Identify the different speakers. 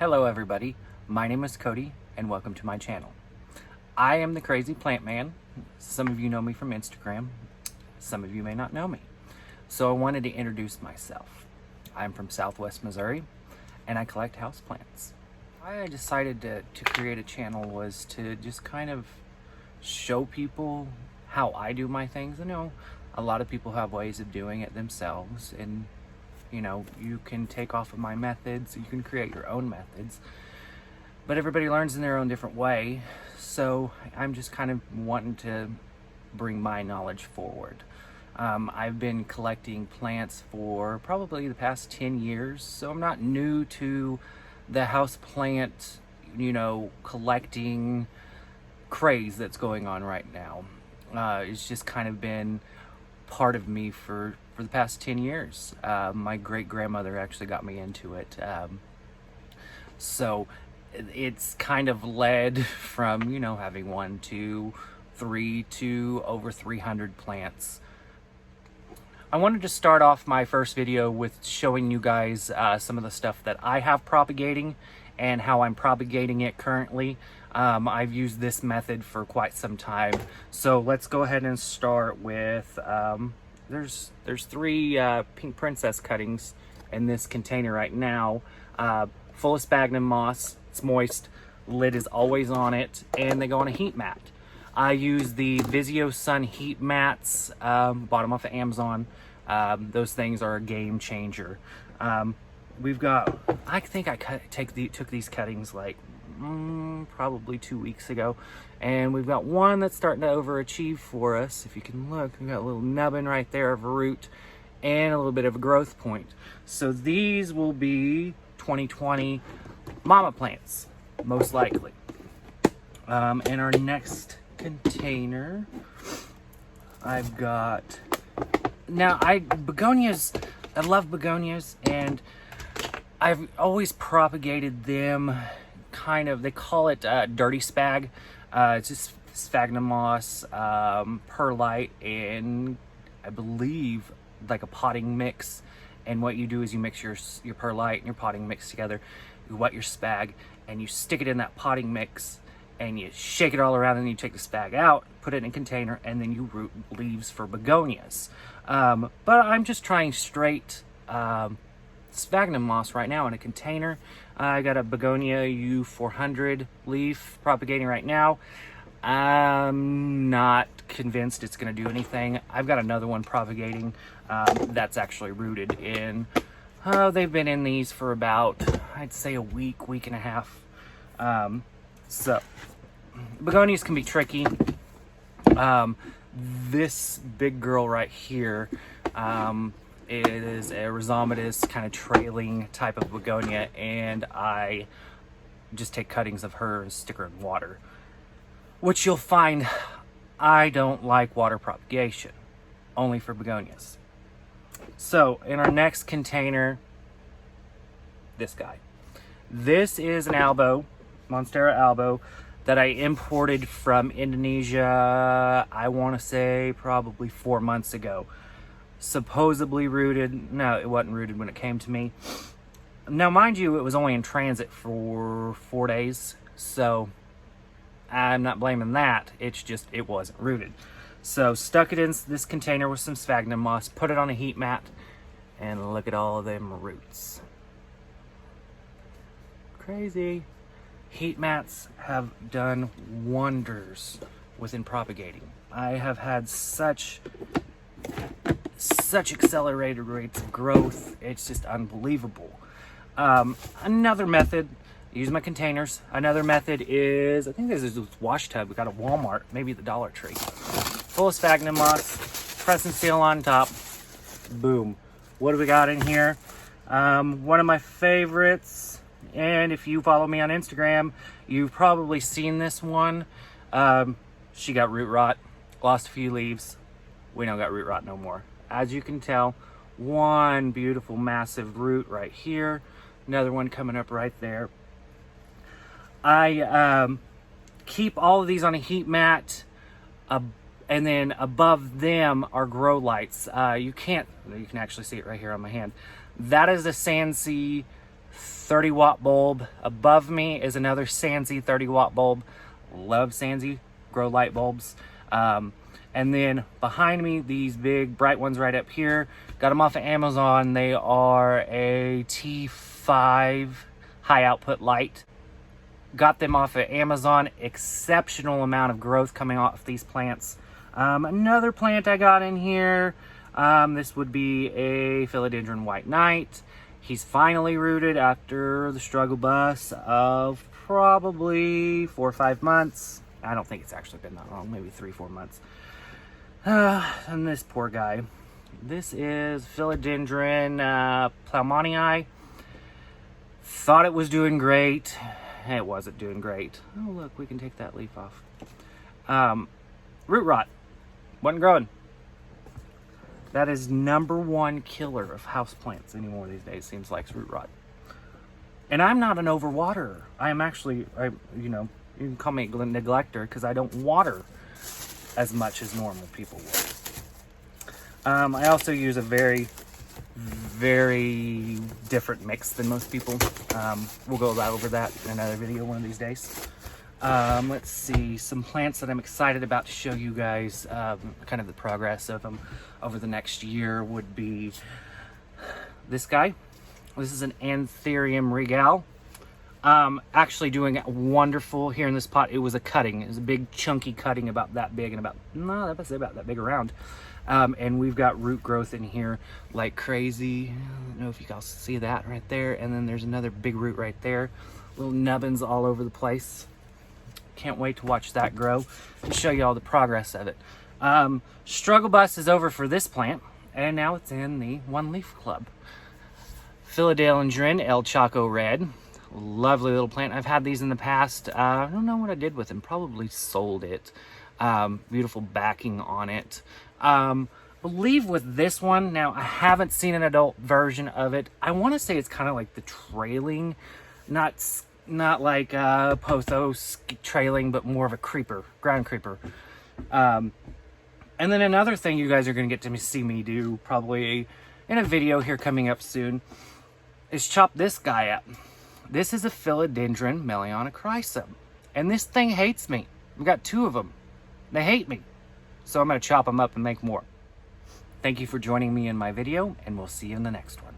Speaker 1: Hello everybody, my name is Cody and welcome to my channel. I am the Crazy Plant Man. Some of you know me from Instagram, some of you may not know me. So I wanted to introduce myself. I'm from Southwest Missouri and I collect houseplants. Why I decided to create a channel was to just kind of show people how I do my things. I know a lot of people have ways of doing it themselves, and you can take off of my methods, you can create your own methods, but everybody learns in their own different way. So I'm just kind of wanting to bring my knowledge forward. I've been collecting plants for probably the past 10 years, so I'm not new to the house plant, collecting craze that's going on right now. It's just kind of been part of me for the past 10 years. My great-grandmother actually got me into it. So it's kind of led from, having 1, 2, 3 to over 300 plants. I wanted to start off my first video with showing you guys some of the stuff that I have propagating and how I'm propagating it currently. I've used this method for quite some time. So let's go ahead and start with, there's 3 pink princess cuttings in this container right now, full of sphagnum moss. It's moist, lid is always on it, and they go on a heat mat. I use the Vizio Sun heat mats, bought them off of Amazon. Those things are a game changer. We've got, I think I took these cuttings like probably 2 weeks ago, and we've got one that's starting to overachieve for us. If you can look, we've got a little nubbin right there of a root and a little bit of a growth point. So these will be 2020 mama plants, most likely. In our next container, I've got, begonias. I love begonias, and I've always propagated them they call it dirty spag. It's just sphagnum moss, perlite, and I believe like a potting mix. And what you do is you mix your perlite and your potting mix together. You wet your spag and you stick it in that potting mix and you shake it all around, and you take the spag out, put it in a container, and then you root leaves for begonias. But I'm just trying straight sphagnum moss right now in a container. I got a begonia U400 leaf propagating right now. I'm not convinced it's going to do anything. I've got another one propagating that's actually rooted in. They've been in these for about, I'd say, a week and a half. So begonias can be tricky. This big girl right here, it is a rhizomatous kind of trailing type of begonia, and I just take cuttings of her and stick her in water. Which you'll find, I don't like water propagation, only for begonias. So in our next container, this guy. This is an albo, Monstera albo, that I imported from Indonesia, I want to say probably 4 months ago. Supposedly rooted. No, it wasn't rooted when it came to me. Now, mind you, it was only in transit for 4 days, so I'm not blaming that. It's just, it wasn't rooted. So stuck it in this container with some sphagnum moss, put it on a heat mat, and look at all of them roots. Crazy. Heat mats have done wonders within propagating. I have had such accelerated rates of growth. It's just unbelievable. Another method, use my containers. Another method is, I think this is a wash tub we got at Walmart, maybe the Dollar Tree. Full of sphagnum moss, press and seal on top. Boom. What do we got in here? One of my favorites, and if you follow me on Instagram, you've probably seen this one. She got root rot, lost a few leaves. We don't got root rot no more. As you can tell, one beautiful massive root right here, another one coming up right there. I keep all of these on a heat mat, and then above them are grow lights. You can actually see it right here on my hand. That is a Sansi 30-watt bulb. Above me is another Sansi 30-watt bulb. Love Sansi grow light bulbs. And then behind me, these big bright ones right up here, got them off of Amazon. They are a T5 high output light. Got them off of Amazon. Exceptional amount of growth coming off these plants. Another plant I got in here, this would be a philodendron white knight. He's finally rooted after the struggle bus of probably 4 or 5 months. I don't think it's actually been that long, maybe 3-4 months. And this poor guy. This is philodendron plowmonii. Thought it was doing great. It wasn't doing great. Oh, look, we can take that leaf off. Root rot. Wasn't growing. That is #1 killer of houseplants anymore these days, seems like, root rot. And I'm not an overwaterer. I am actually, you know, you can call me a neglector because I don't water as much as normal people would. I also use a very, very different mix than most people. We'll go over that in another video one of these days. Let's see, some plants that I'm excited about to show you guys, kind of the progress of them over the next year would be this guy. This is an Anthurium regal. Actually doing wonderful here in this pot. It was a cutting. It was a big chunky cutting about that big and about that big around. And we've got root growth in here like crazy. I don't know if you guys see that right there. And then there's another big root right there. Little nubbins all over the place. Can't wait to watch that grow and show you all the progress of it. Struggle bus is over for this plant, and now it's in the One Leaf Club. Philodendron El Chaco Red. Lovely little plant. I've had these in the past. I don't know what I did with them. Probably sold it. Beautiful backing on it. Believe with this one, now I haven't seen an adult version of it. I want to say it's kind of like the trailing, not like pothos trailing, but more of a creeper, ground creeper. And then another thing you guys are going to get to see me do probably in a video here coming up soon is chop this guy up. This is a philodendron Melianochrysum, and this thing hates me. We've got 2 of them. They hate me. So I'm going to chop them up and make more. Thank you for joining me in my video, and we'll see you in the next one.